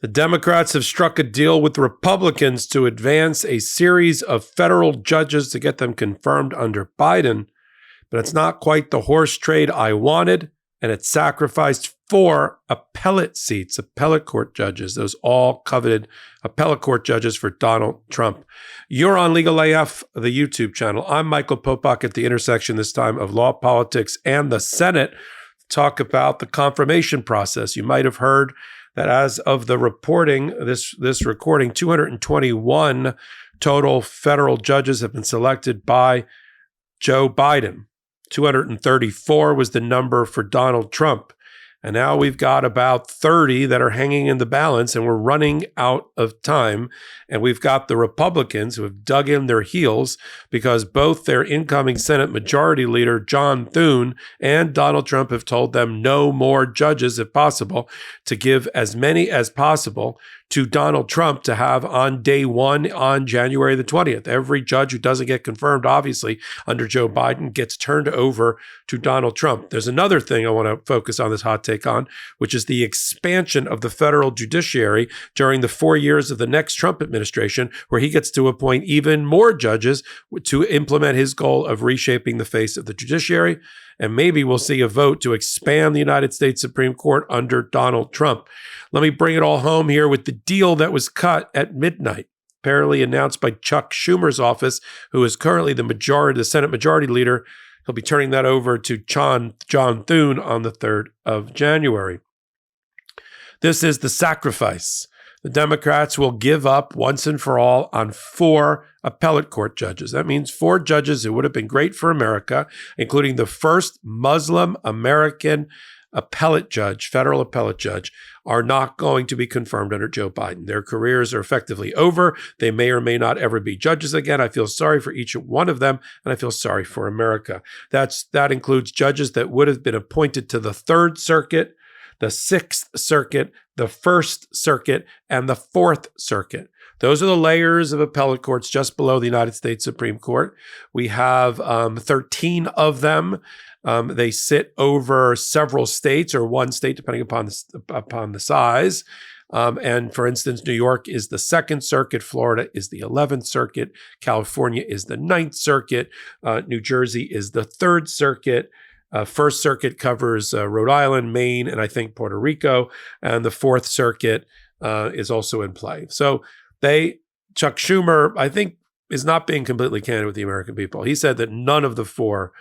The Democrats have struck a deal with the Republicans to advance a series of federal judges to get them confirmed under Biden, but it's not quite the horse trade I wanted, and it sacrificed 4 appellate seats, appellate court judges, those all coveted appellate court judges for Donald Trump. You're on Legal AF, the YouTube channel. I'm Michael Popok at the intersection this time of law, politics, and the Senate. Talk about the confirmation process. You might have heard that as of the reporting, this recording, 221 total federal judges have been selected by Joe Biden. 234 was the number for Donald Trump. And now we've got about 30 that are hanging in the balance, and we're running out of time. And we've got the Republicans who have dug in their heels because both their incoming Senate Majority Leader, John Thune, and Donald Trump have told them no more judges, if possible, to give as many as possible to Donald Trump to have on day one on January the 20th. Every judge who doesn't get confirmed, obviously, under Joe Biden gets turned over to Donald Trump. There's another thing I want to focus on this hot take on, which is the expansion of the federal judiciary during the 4 years of the next Trump administration, where he gets to appoint even more judges to implement his goal of reshaping the face of the judiciary. And maybe we'll see a vote to expand the United States Supreme Court under Donald Trump. Let me bring it all home here with the deal that was cut at midnight, apparently announced by Chuck Schumer's office, who is currently the Senate Majority Leader. He'll be turning that over to John Thune on the 3rd of January. This is the sacrifice. The Democrats will give up once and for all on 4 appellate court judges. That means 4 judges who would have been great for America, including the first Muslim American appellate judge, federal appellate judge, are not going to be confirmed under Joe Biden. Their careers are effectively over. They may or may not ever be judges again. I feel sorry for each one of them, and I feel sorry for America. That includes judges that would have been appointed to the 3rd Circuit, the 6th Circuit, the 1st Circuit, and the 4th Circuit. Those are the layers of appellate courts just below the United States Supreme Court. We have 13 of them. They sit over several states or one state, depending upon the size. And for instance, New York is the 2nd Circuit, Florida is the 11th Circuit, California is the 9th Circuit, New Jersey is the 3rd Circuit. 1st Circuit covers Rhode Island, Maine, and I think Puerto Rico, and the 4th Circuit is also in play. So Chuck Schumer, I think, is not being completely candid with the American people. He said that none of the four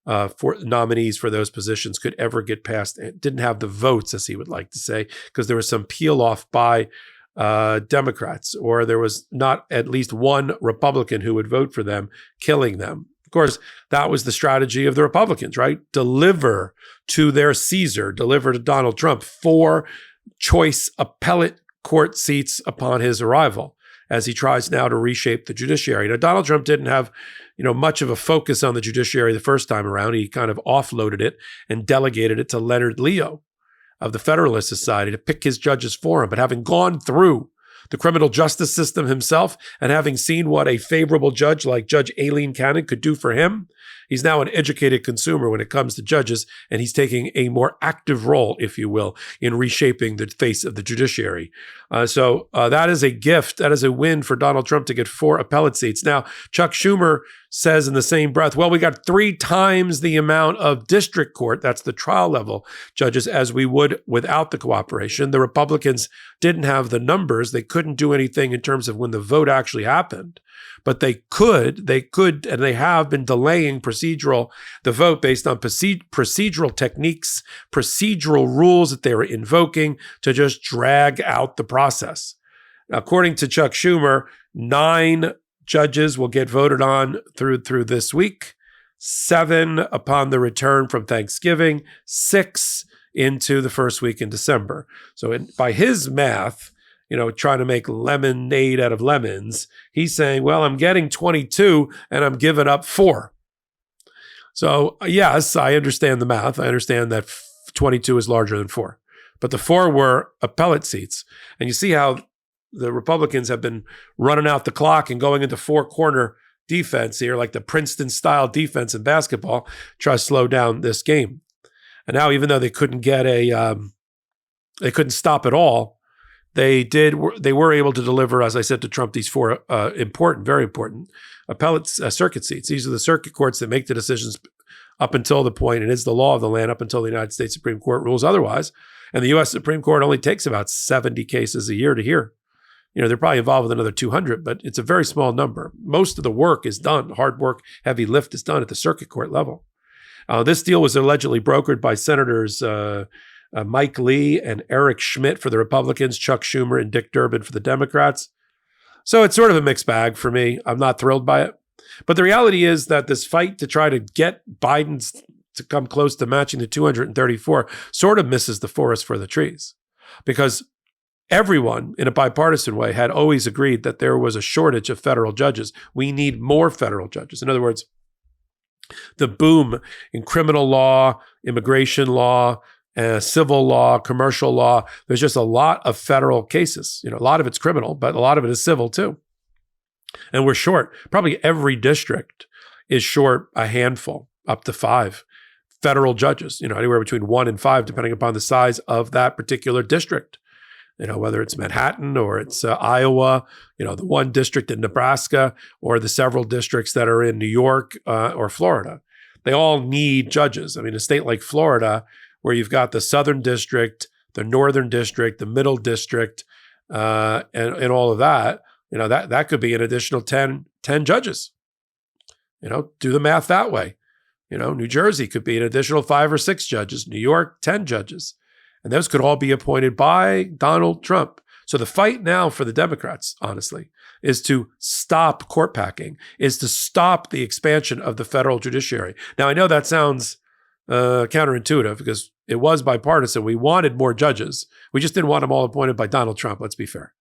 nominees for those positions could ever get past, didn't have the votes, as he would like to say, because there was some peel off by Democrats, or there was not at least one Republican who would vote for them, killing them. Of course, that was the strategy of the Republicans, right? Deliver to their Caesar, deliver to Donald Trump 4 choice appellate court seats upon his arrival, as he tries now to reshape the judiciary. Now, Donald Trump didn't have, much of a focus on the judiciary the first time around. He kind of offloaded it and delegated it to Leonard Leo of the Federalist Society to pick his judges for him. But having gone through the criminal justice system himself and having seen what a favorable judge like Judge Aileen Cannon could do for him, he's now an educated consumer when it comes to judges, and he's taking a more active role, if you will, in reshaping the face of the judiciary. So that is a gift. That is a win for Donald Trump to get 4 appellate seats. Now, Chuck Schumer says in the same breath, well, we got 3 times the amount of district court, that's the trial level judges, as we would without the cooperation. The Republicans didn't have the numbers. They couldn't do anything in terms of when the vote actually happened. But they could, and they have been delaying the vote based on procedural techniques, procedural rules that they were invoking to just drag out the process. According to Chuck Schumer, 9 judges will get voted on through this week, 7 upon the return from Thanksgiving, 6 into the first week in December. So by his math, trying to make lemonade out of lemons, he's saying, well, I'm getting 22 and I'm giving up 4. So yes, I understand the math. I understand that 22 is larger than 4. But the 4 were appellate seats. And you see how the Republicans have been running out the clock and going into 4-corner defense here, like the Princeton-style defense in basketball, try to slow down this game. And now, even though they couldn't stop it all, they were able to deliver, as I said to Trump, these 4 important, very important appellate circuit seats. These are the circuit courts that make the decisions up until the point, and it's the law of the land up until the United States Supreme Court rules otherwise. And the U.S. Supreme Court only takes about 70 cases a year to hear. They're probably involved with another 200, but it's a very small number. Most of the work is done. Hard work, heavy lift is done at the circuit court level. This deal was allegedly brokered by Senators Mike Lee and Eric Schmidt for the Republicans, Chuck Schumer and Dick Durbin for the Democrats. So it's sort of a mixed bag for me. I'm not thrilled by it. But the reality is that this fight to try to get Biden to come close to matching the 234 sort of misses the forest for the trees, because everyone in a bipartisan way had always agreed that there was a shortage of federal judges. We need more federal judges. In other words, the boom in criminal law, immigration law, civil law, commercial law, there's just a lot of federal cases. A lot of it's criminal, but a lot of it is civil too. And we're short. Probably every district is short a handful, up to 5 federal judges, anywhere between 1 and 5, depending upon the size of that particular district. Whether it's Manhattan or it's Iowa, the one district in Nebraska, or the several districts that are in New York or Florida. They all need judges. A state like Florida, where you've got the Southern District, the Northern District, the Middle District, and all of that, that could be an additional 10 judges. Do the math that way. New Jersey could be an additional 5 or 6 judges. New York, 10 judges. And those could all be appointed by Donald Trump. So the fight now for the Democrats, honestly, is to stop court packing, is to stop the expansion of the federal judiciary. Now, I know that sounds counterintuitive because it was bipartisan. We wanted more judges. We just didn't want them all appointed by Donald Trump, let's be fair.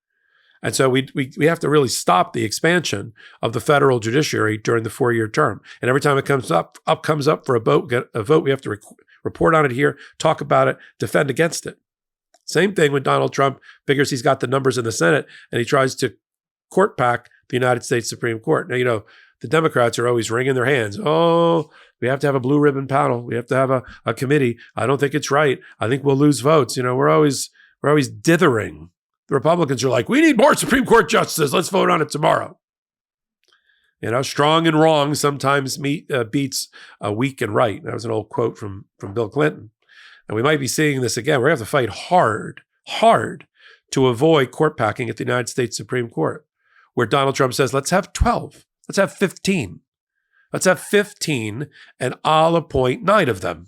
And so we have to really stop the expansion of the federal judiciary during the 4-year term. And every time it comes up for a vote, we have to report on it here, talk about it, defend against it. Same thing when Donald Trump figures he's got the numbers in the Senate and he tries to court pack the United States Supreme Court. Now, the Democrats are always wringing their hands. Oh, we have to have a blue ribbon panel. We have to have a committee. I don't think it's right. I think we'll lose votes. We're always dithering. The Republicans are like, we need more Supreme Court justices. Let's vote on it tomorrow. Strong and wrong sometimes beats weak and right. That was an old quote from Bill Clinton. And we might be seeing this again. We're going to have to fight hard to avoid court packing at the United States Supreme Court, where Donald Trump says, let's have 12. Let's have 15. Let's have 15, and I'll appoint 9 of them.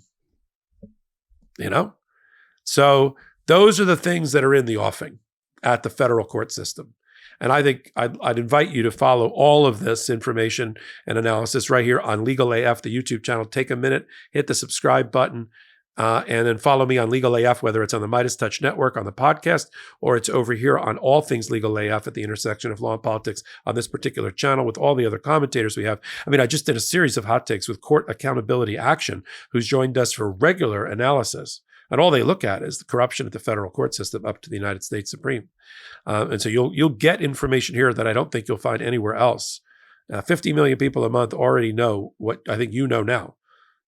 So those are the things that are in the offing at the federal court system. And I think I'd invite you to follow all of this information and analysis right here on Legal AF, the YouTube channel. Take a minute, hit the subscribe button, and then follow me on Legal AF, whether it's on the Midas Touch Network on the podcast, or it's over here on All Things Legal AF at the intersection of law and politics on this particular channel with all the other commentators we have. I just did a series of hot takes with Court Accountability Action, who's joined us for regular analysis. And all they look at is the corruption at the federal court system up to the United States Supreme. And so you'll get information here that I don't think you'll find anywhere else. 50 million people a month already know what I think you know now.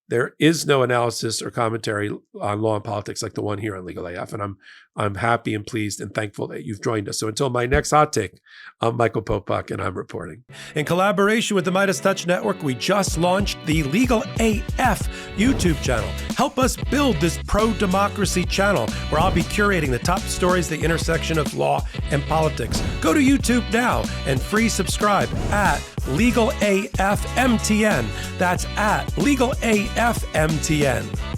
There is no analysis or commentary on law and politics like the one here on Legal AF, and I'm happy and pleased and thankful that you've joined us. So until my next hot take, I'm Michael Popok, and I'm reporting. In collaboration with the Midas Touch Network, we just launched the Legal AF YouTube channel. Help us build this pro-democracy channel where I'll be curating the top stories at the intersection of law and politics. Go to YouTube now and free subscribe at Legal AF MTN. That's at Legal AF MTN.